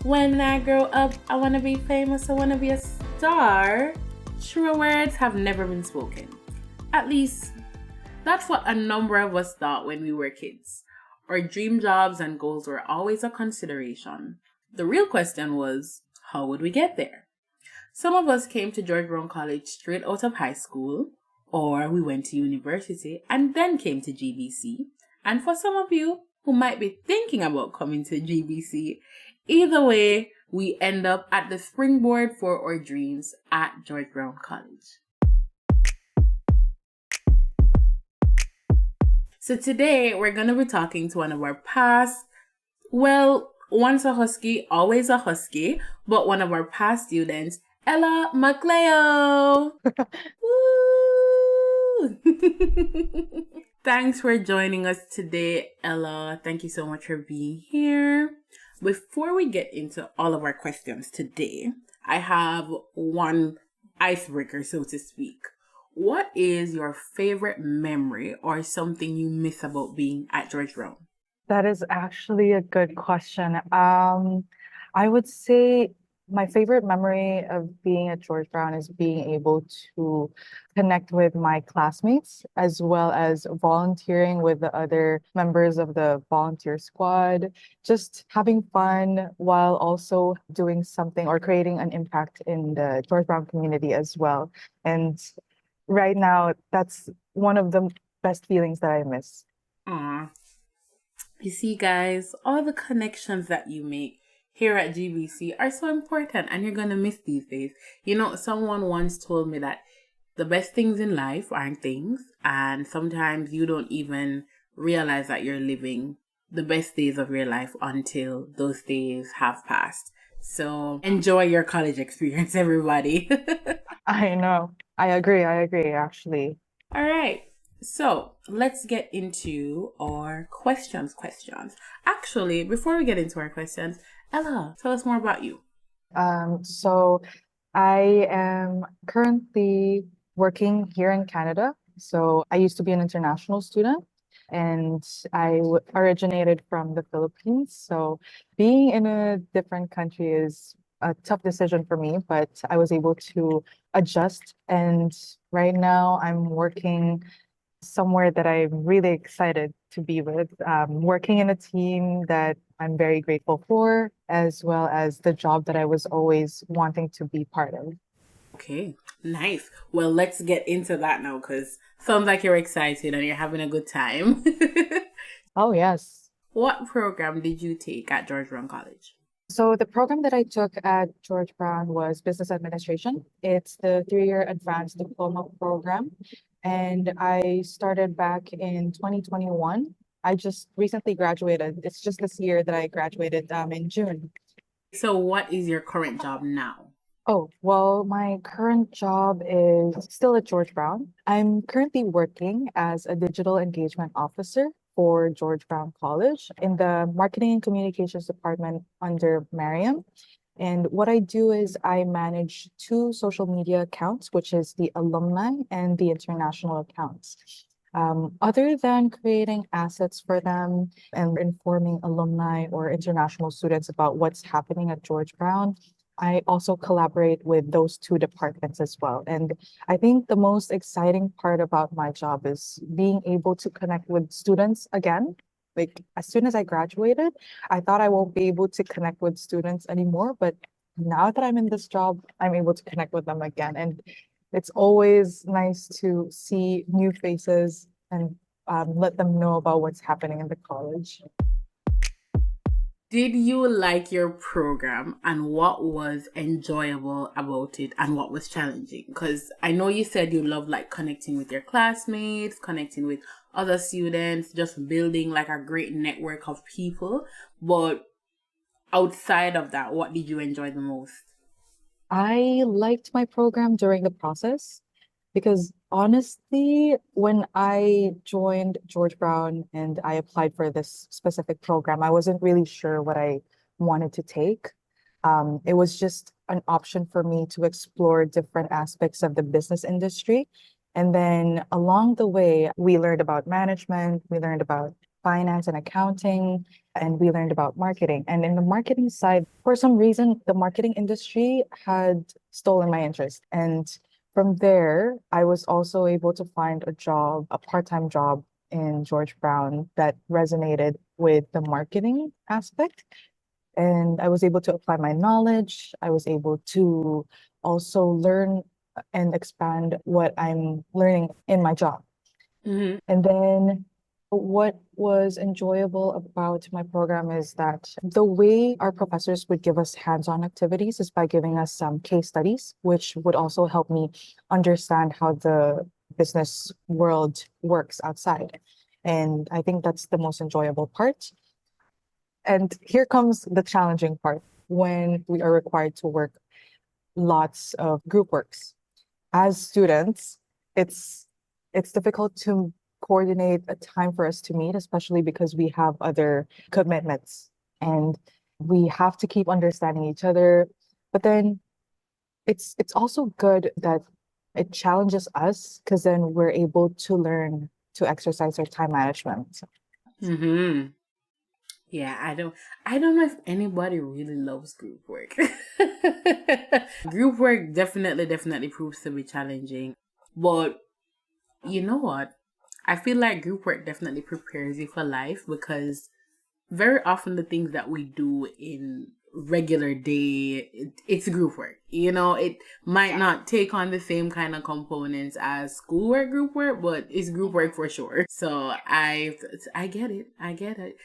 When I grow up, I want to be famous, I want to be a star. True words have never been spoken. At least, that's what a number of us thought when we were kids. Our dream jobs and goals were always a consideration. The real question was, how would we get there? Some of us came to George Brown College straight out of high school, or we went to university and then came to GBC. And for some of you who might be thinking about coming to GBC, either way, we end up at the springboard for our dreams at George Brown College. So today we're going to be talking to one of our past, once a husky, always a husky, but one of our past students, Ella Magcalayo. Woo! Thanks for joining us today, Ella. Thank you so much for being here. Before we get into all of our questions today, I have one icebreaker, so to speak. What is your favorite memory or something you miss about being at George Brown? That is actually a good question. I would say my favorite memory of being at George Brown is being able to connect with my classmates as well as volunteering with the other members of the volunteer squad, just having fun while also doing something or creating an impact in the George Brown community as well. And right now, that's one of the best feelings that I miss. Aw. You see, guys, all the connections that you make here at GBC are so important and you're going to miss these days. You know, someone once told me that the best things in life aren't things, and sometimes you don't even realize that you're living the best days of your life until those days have passed. So enjoy your college experience, everybody. I know. I agree, actually. All right. So let's get into our questions. Actually, before we get into our questions, Ella, tell us more about you. So I am currently working here in Canada. So I used to be an international student and originated from the Philippines. So being in a different country is a tough decision for me, but I was able to adjust. And right now I'm working somewhere that I'm really excited to be with, working in a team that I'm very grateful for, as well as the job that I was always wanting to be part of. Okay, nice. Well, let's get into that now because sounds like you're excited and you're having a good time. Oh, yes. What program did you take at George Brown College? So the program that I took at George Brown was business administration. It's the 3-year advanced diploma program. And I started back in 2021. I just recently graduated. It's just this year that I graduated in June. So what is your current job now? Oh, well, my current job is still at George Brown. I'm currently working as a digital engagement officer for George Brown College in the marketing and communications department under Mariam. And what I do is I manage 2 social media accounts, which is the Alumni and the international accounts. Other than creating assets for them and informing alumni or international students about what's happening at George Brown, I also collaborate with those 2 departments as well. And I think the most exciting part about my job is being able to connect with students again. Like as soon as I graduated, I thought I won't be able to connect with students anymore, but now that I'm in this job, I'm able to connect with them again. And it's always nice to see new faces and let them know about what's happening in the college. Did you like your program and what was enjoyable about it and what was challenging? Because I know you said you love like connecting with your classmates, connecting with other students, just building like a great network of people. But outside of that, what did you enjoy the most? I liked my program during the process because honestly, when I joined George Brown and I applied for this specific program, I wasn't really sure what I wanted to take. It was just an option for me to explore different aspects of the business industry. And then along the way, we learned about management, we learned about finance and accounting, and we learned about marketing. And in the marketing side, for some reason, the marketing industry had stolen my interest. And from there, I was also able to find a job, a part-time job in George Brown that resonated with the marketing aspect. And I was able to apply my knowledge. I was able to also learn and expand what I'm learning in my job. Mm-hmm. And then what was enjoyable about my program is that the way our professors would give us hands-on activities is by giving us some case studies, which would also help me understand how the business world works outside. And I think that's the most enjoyable part. And here comes the challenging part when we are required to work lots of group works. As students, it's it's difficult to coordinate a time for us to meet, especially because we have other commitments and we have to keep understanding each other. But then it's also good that it challenges us because then we're able to learn to exercise our time management. Mm-hmm. Yeah, I don't know if anybody really loves group work. Group work definitely proves to be challenging. But you know what? I feel like group work definitely prepares you for life because very often the things that we do in regular day, it's group work. It might not take on the same kind of components as schoolwork group work, but it's group work for sure. So I get it. I get it.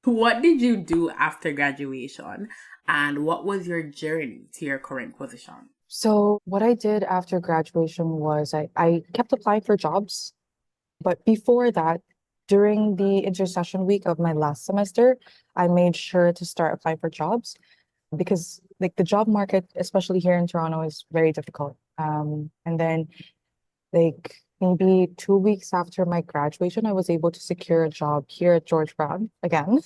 What did you do after graduation, and what was your journey to your current position? So what I did after graduation was I kept applying for jobs. But before that, during the intercession week of my last semester, I made sure to start applying for jobs because like the job market, especially here in Toronto, is very difficult. And then like maybe 2 weeks after my graduation, I was able to secure a job here at George Brown again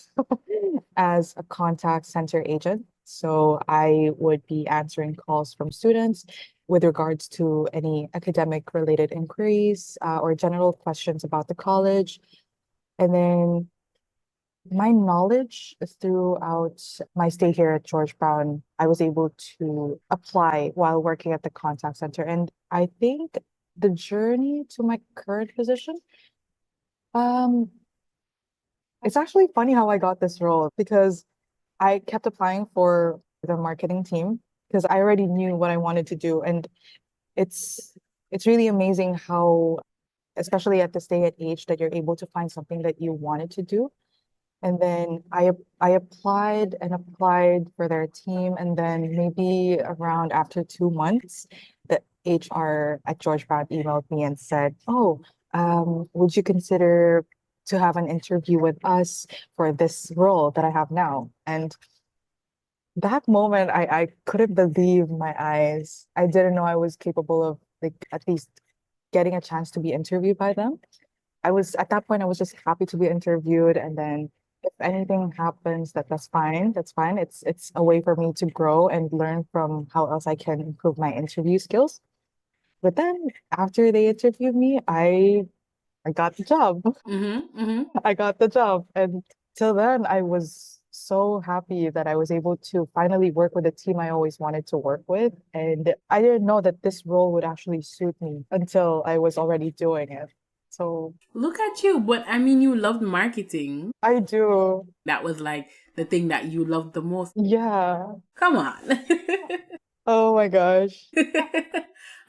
as a contact center agent. So I would be answering calls from students with regards to any academic related inquiries or general questions about the college. And then my knowledge throughout my stay here at George Brown, I was able to apply while working at the contact center. And I think the journey to my current position, um, it's actually funny how I got this role because I kept applying for the marketing team because I already knew what I wanted to do. And it's it's really amazing how, especially at this day and age, that you're able to find something that you wanted to do. And then I applied and applied for their team, and then maybe around after 2 months, the HR at George Brown emailed me and said, "Oh, would you consider to have an interview with us for this role that I have now?" And that moment, I couldn't believe my eyes. I didn't know I was capable of like at least getting a chance to be interviewed by them. I was at that point, I was just happy to be interviewed. And then if anything happens, that's fine. That's fine. It's a way for me to grow and learn from how else I can improve my interview skills. But then after they interviewed me, I got the job. Mm-hmm. Mm-hmm. I got the job. And till then, I was so happy that I was able to finally work with a team I always wanted to work with. And I didn't know that this role would actually suit me until I was already doing it. So Look at you. But I mean, you loved marketing. I do. That was like the thing that you loved the most. Yeah. Come on. Oh my gosh.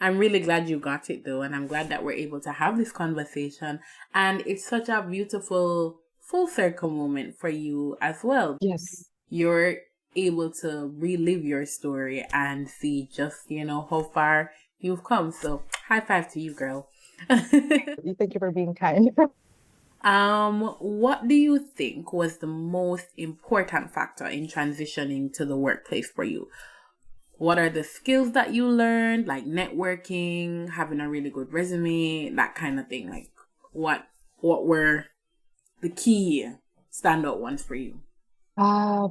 I'm really glad you got it though, and I'm glad that we're able to have this conversation. And it's such a beautiful full circle moment for you as well. Yes. You're able to relive your story and see just, how far you've come. So high five to you, girl. Thank you for being kind. What do you think was the most important factor in transitioning to the workplace for you? What are the skills that you learned, like networking, having a really good resume, that kind of thing? Like what were the key standout ones for you? Uh,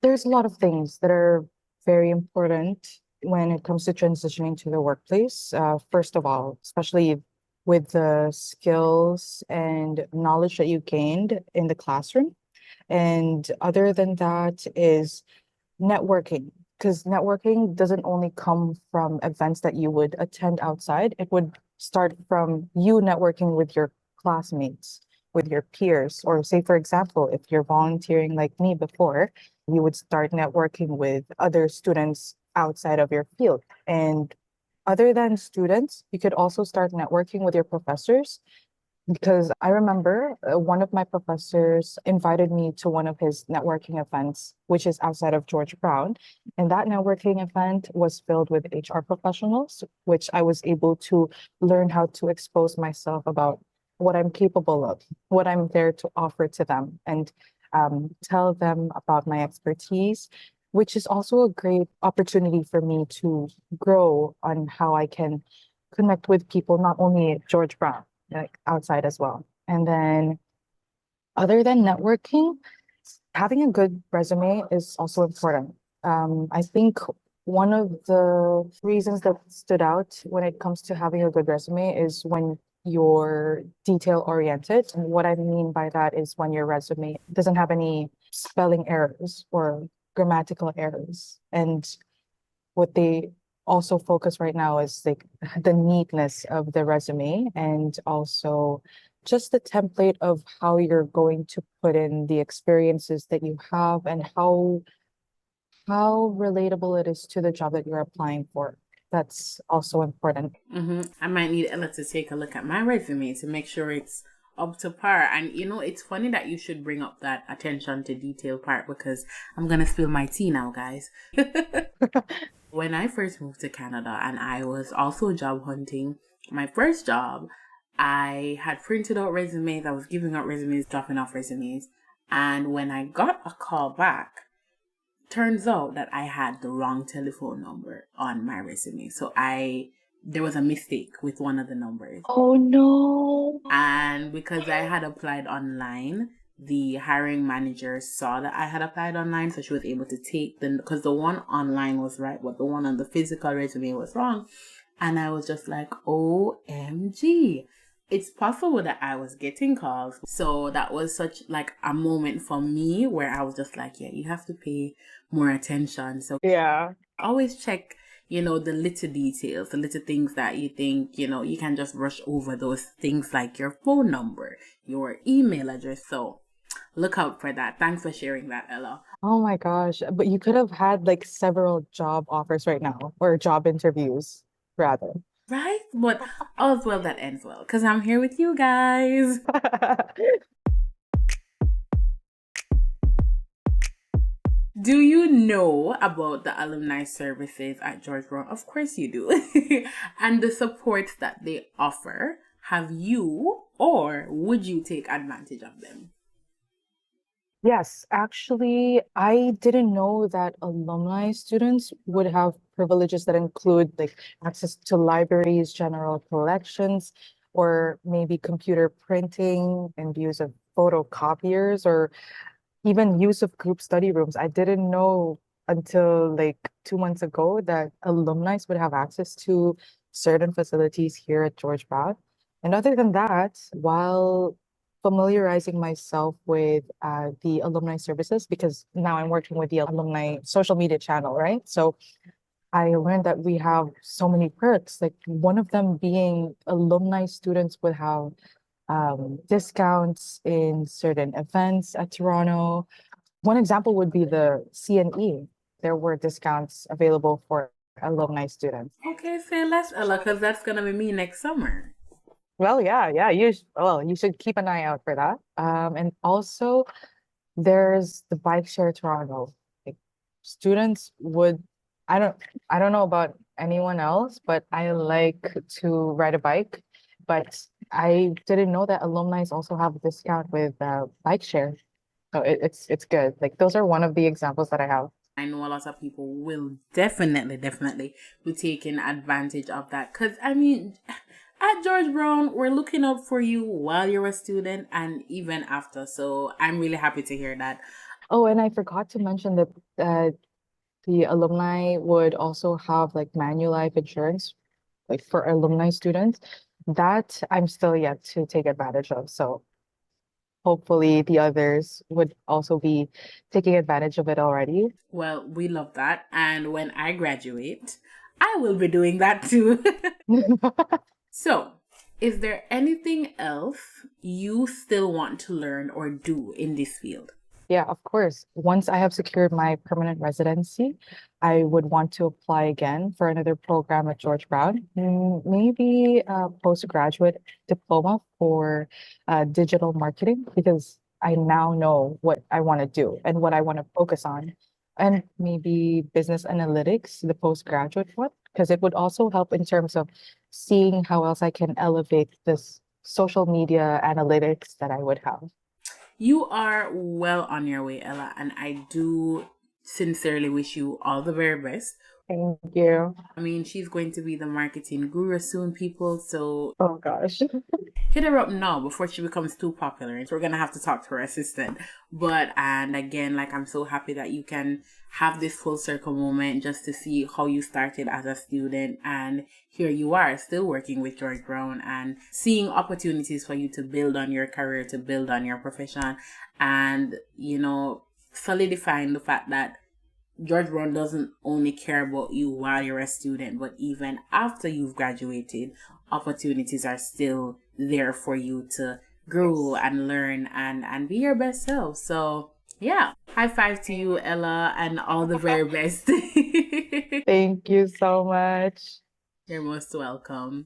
there's a lot of things that are very important when it comes to transitioning to the workplace. First of all, especially with the skills and knowledge that you gained in the classroom. And other than that is networking, because networking doesn't only come from events that you would attend outside. It would start from you networking with your classmates, with your peers, or say, for example, if you're volunteering like me before, you would start networking with other students outside of your field. And other than students, you could also start networking with your professors, because I remember one of my professors invited me to one of his networking events, which is outside of George Brown. And that networking event was filled with HR professionals, which I was able to learn how to expose myself about what I'm capable of, what I'm there to offer to them, and tell them about my expertise, which is also a great opportunity for me to grow on how I can connect with people, not only at George Brown, like outside as well. And then other than networking, having a good resume is also important. I think one of the reasons that stood out when it comes to having a good resume is when you're detail oriented. And what I mean by that is when your resume doesn't have any spelling errors or grammatical errors. And what they also focus right now is like the neatness of the resume, and also just the template of how you're going to put in the experiences that you have, and how relatable it is to the job that you're applying for. That's also important. I might need Ella to take a look at my resume to make sure it's up to par. And it's funny that you should bring up that attention to detail part, because I'm gonna spill my tea now, guys. When I first moved to Canada and I was also job hunting, my first job, I had printed out resumes, I was giving out resumes, dropping off resumes. And when I got a call back, turns out that I had the wrong telephone number on my resume. So there was a mistake with one of the numbers. Oh no. And because I had applied online, the hiring manager saw that I had applied online, so she was able to take because the one online was right, but the one on the physical resume was wrong. And I was just like, OMG. It's possible that I was getting calls. So that was such like a moment for me where I was just like, yeah, you have to pay more attention. So Yeah. always check, the little details, the little things that you think, you can just rush over those things like your phone number, your email address. So look out for that. Thanks for sharing that, Ella. Oh my gosh. But you could have had like several job offers right now, or job interviews rather. Right? But all's well that ends well, because I'm here with you guys. Do you know about the alumni services at George Brown? Of course you do. And the supports that they offer. Have you, or would you take advantage of them? Yes, actually, I didn't know that alumni students would have privileges that include like access to libraries, general collections, or maybe computer printing and use of photocopiers, or even use of group study rooms. I didn't know until like 2 months ago that alumni would have access to certain facilities here at George Brown. And other than that, while familiarizing myself with the alumni services, because now I'm working with the alumni social media channel, right? So I learned that we have so many perks, like one of them being alumni students would have discounts in certain events at Toronto. One example would be the C&E. There were discounts available for alumni students. Okay, say less, Ella, because that's going to be me next summer. Well, yeah. You should keep an eye out for that. And also there's the Bike Share Toronto. Like students would, I don't, I don't know about anyone else, but I like to ride a bike. But I didn't know that alumni also have a discount with Bike Share. So it's good. Like those are one of the examples that I have. I know a lot of people will definitely be taking advantage of that. Because, I mean, at George Brown, we're looking out for you while you're a student and even after. So I'm really happy to hear that. Oh, and I forgot to mention that the alumni would also have like Manulife insurance, like for alumni students. that I'm still yet to take advantage of. So hopefully the others would also be taking advantage of it already. Well, we love that. And when I graduate, I will be doing that too. So, is there anything else you still want to learn or do in this field? Yeah, of course. Once I have secured my permanent residency, I would want to apply again for another program at George Brown, maybe a postgraduate diploma for digital marketing, because I now know what I want to do and what I want to focus on. And maybe business analytics, the postgraduate one, because it would also help in terms of seeing how else I can elevate this social media analytics that I would have. You are well on your way, Ella, and I do sincerely wish you all the very best. Thank you. I mean, she's going to be the marketing guru soon, people, so Oh gosh. hit her up now before she becomes too popular. So we're gonna have to talk to her assistant. But and again, like I'm so happy that you can have this full circle moment just to see how you started as a student and here you are still working with George Brown and seeing opportunities for you to build on your career, to build on your profession, and solidifying the fact that George Brown doesn't only care about you while you're a student, but even after you've graduated, opportunities are still there for you to grow and learn and be your best self. So yeah, high five to you, Ella, and all the very best. Thank you so much. You're most welcome.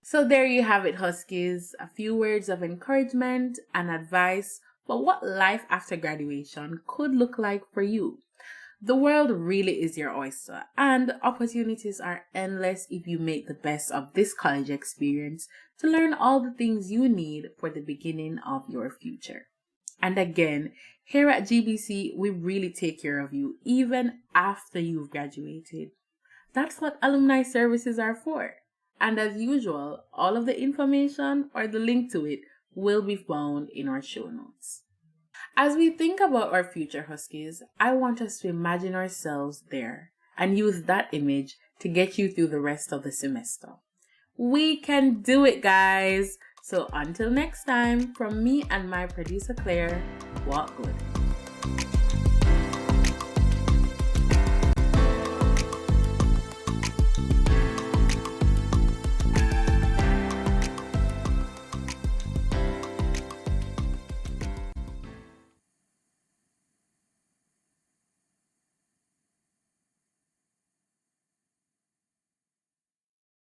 So there you have it, Huskies. A few words of encouragement and advice for what life after graduation could look like for you. The world really is your oyster, and opportunities are endless if you make the best of this college experience to learn all the things you need for the beginning of your future. And again, here at GBC, we really take care of you even after you've graduated. That's what alumni services are for. And as usual, all of the information or the link to it will be found in our show notes. As we think about our future Huskies, I want us to imagine ourselves there and use that image to get you through the rest of the semester. We can do it, guys! So until next time, from me and my producer Claire, walk good.